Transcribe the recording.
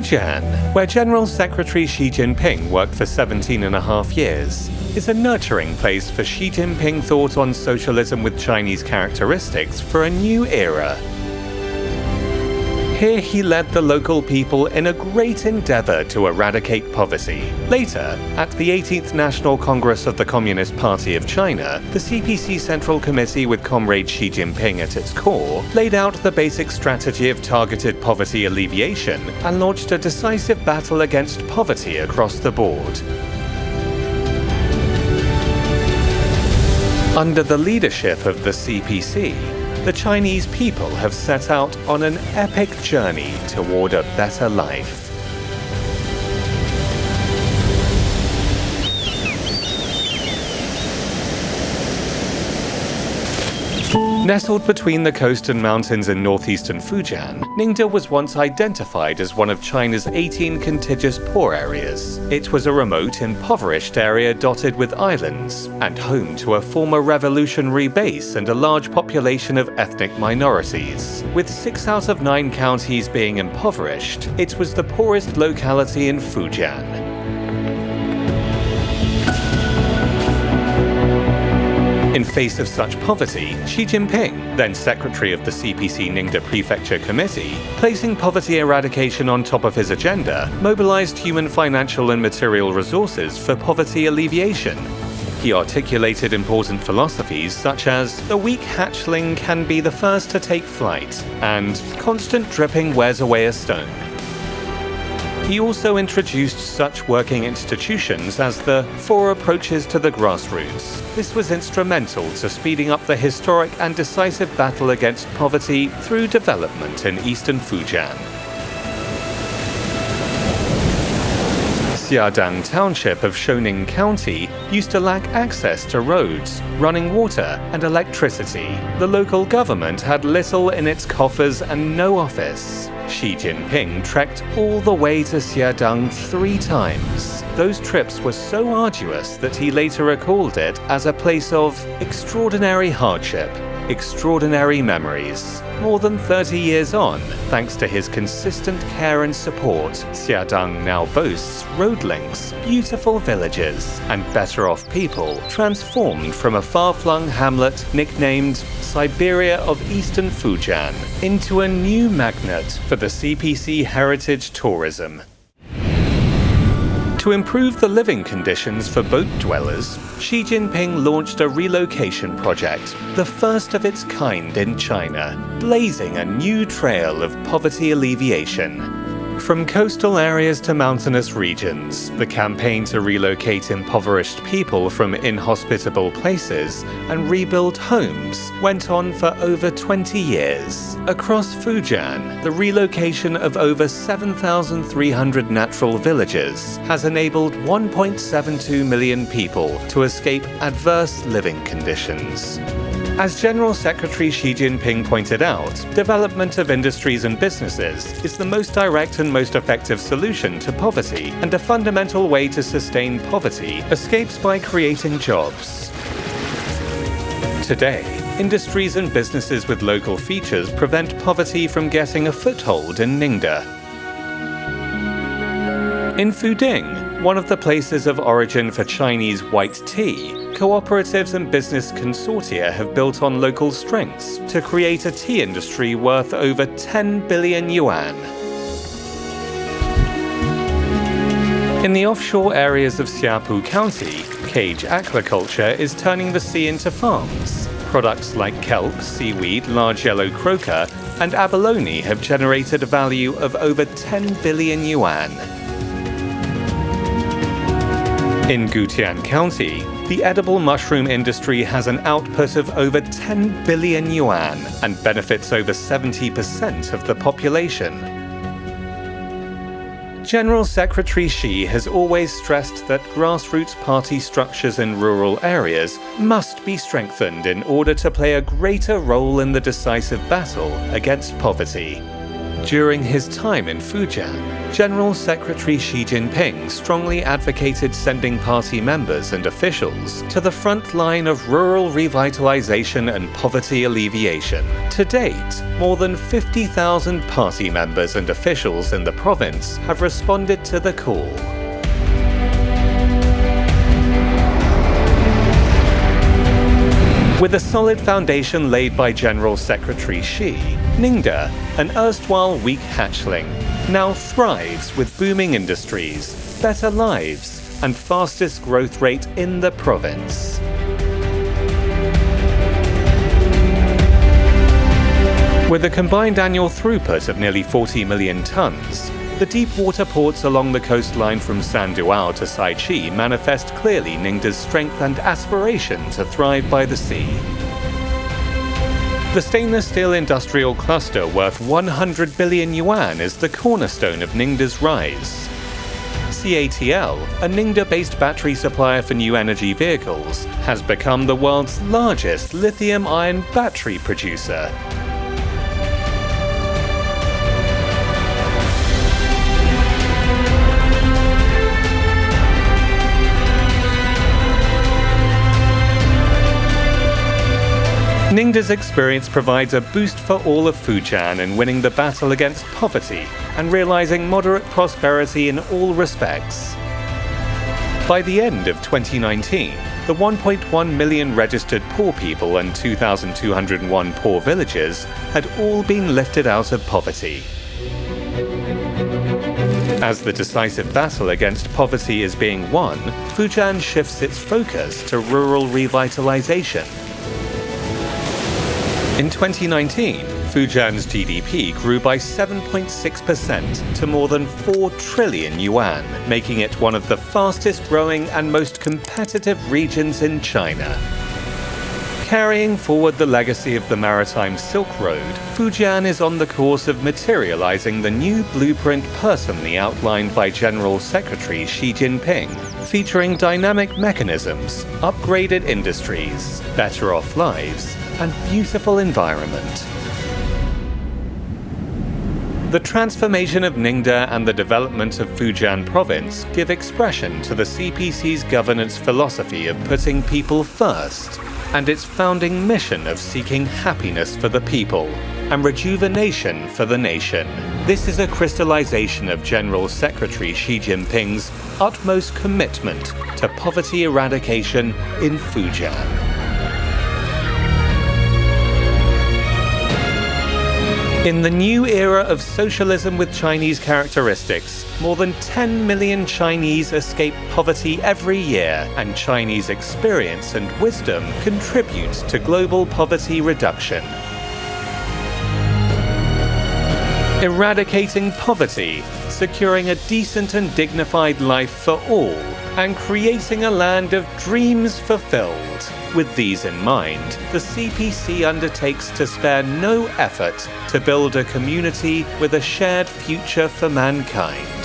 Fujian, where General Secretary Xi Jinping worked for 17.5 years, is a nurturing place for Xi Jinping thought on socialism with Chinese characteristics for a new era. Here he led the local people in a great endeavor to eradicate poverty. Later, at the 18th National Congress of the Communist Party of China, the CPC Central Committee with Comrade Xi Jinping at its core laid out the basic strategy of targeted poverty alleviation and launched a decisive battle against poverty across the board. Under the leadership of the CPC, the Chinese people have set out on an epic journey toward a better life. Nestled between the coast and mountains in northeastern Fujian, Ningde was once identified as one of China's 18 contiguous poor areas. It was a remote, impoverished area dotted with islands, and home to a former revolutionary base and a large population of ethnic minorities. With 6 out of 9 counties being impoverished, it was the poorest locality in Fujian. In face of such poverty, Xi Jinping, then secretary of the CPC Ningde Prefecture Committee, placing poverty eradication on top of his agenda, mobilized human financial and material resources for poverty alleviation. He articulated important philosophies such as the weak hatchling can be the first to take flight, and constant dripping wears away a stone. He also introduced such working institutions as the 4 approaches to the grassroots. This was instrumental to speeding up the historic and decisive battle against poverty through development in eastern Fujian. Xiadang Township of Shoning County used to lack access to roads, running water, and electricity. The local government had little in its coffers and no office. Xi Jinping trekked all the way to Xiadang 3 times. Those trips were so arduous that he later recalled it as a place of extraordinary hardship, extraordinary memories. More than 30 years on, thanks to his consistent care and support, Xiadang now boasts road links, beautiful villages, and better-off people, transformed from a far-flung hamlet nicknamed Siberia of Eastern Fujian into a new magnet for the CPC heritage tourism. To improve the living conditions for boat dwellers, Xi Jinping launched a relocation project, the first of its kind in China, blazing a new trail of poverty alleviation. From coastal areas to mountainous regions, the campaign to relocate impoverished people from inhospitable places and rebuild homes went on for over 20 years. Across Fujian, the relocation of over 7,300 natural villages has enabled 1.72 million people to escape adverse living conditions. As General Secretary Xi Jinping pointed out, development of industries and businesses is the most direct and most effective solution to poverty, and a fundamental way to sustain poverty escapes by creating jobs. Today, industries and businesses with local features prevent poverty from getting a foothold in Ningde. In Fuding, one of the places of origin for Chinese white tea, cooperatives and business consortia have built on local strengths to create a tea industry worth over 10 billion yuan. In the offshore areas of Xiapu County, cage aquaculture is turning the sea into farms. Products like kelp, seaweed, large yellow croaker, and abalone have generated a value of over 10 billion yuan. In Gutian County, the edible mushroom industry has an output of over 10 billion yuan and benefits over 70% of the population. General Secretary Xi has always stressed that grassroots party structures in rural areas must be strengthened in order to play a greater role in the decisive battle against poverty. During his time in Fujian, General Secretary Xi Jinping strongly advocated sending party members and officials to the front line of rural revitalization and poverty alleviation. To date, more than 50,000 party members and officials in the province have responded to the call. With a solid foundation laid by General Secretary Xi, Ningde, an erstwhile weak hatchling, now thrives with booming industries, better lives, and fastest growth rate in the province. With a combined annual throughput of nearly 40 million tons, the deep water ports along the coastline from Sanduao to Saichi manifest clearly Ningde's strength and aspiration to thrive by the sea. The stainless steel industrial cluster worth 100 billion yuan is the cornerstone of Ningde's rise. CATL, a Ningde-based battery supplier for new energy vehicles, has become the world's largest lithium-ion battery producer. Ningde's experience provides a boost for all of Fujian in winning the battle against poverty and realizing moderate prosperity in all respects. By the end of 2019, the 1.1 million registered poor people and 2,201 poor villages had all been lifted out of poverty. As the decisive battle against poverty is being won, Fujian shifts its focus to rural revitalization. In 2019, Fujian's GDP grew by 7.6% to more than 4 trillion yuan, making it one of the fastest growing and most competitive regions in China. Carrying forward the legacy of the maritime Silk Road, Fujian is on the course of materializing the new blueprint personally outlined by General Secretary Xi Jinping, featuring dynamic mechanisms, upgraded industries, better off lives, and beautiful environment. The transformation of Ningde and the development of Fujian province give expression to the CPC's governance philosophy of putting people first and its founding mission of seeking happiness for the people and rejuvenation for the nation. This is a crystallization of General Secretary Xi Jinping's utmost commitment to poverty eradication in Fujian. In the new era of socialism with Chinese characteristics, more than 10 million Chinese escape poverty every year, and Chinese experience and wisdom contribute to global poverty reduction. Eradicating poverty, securing a decent and dignified life for all, and creating a land of dreams fulfilled. With these in mind, the CPC undertakes to spare no effort to build a community with a shared future for mankind.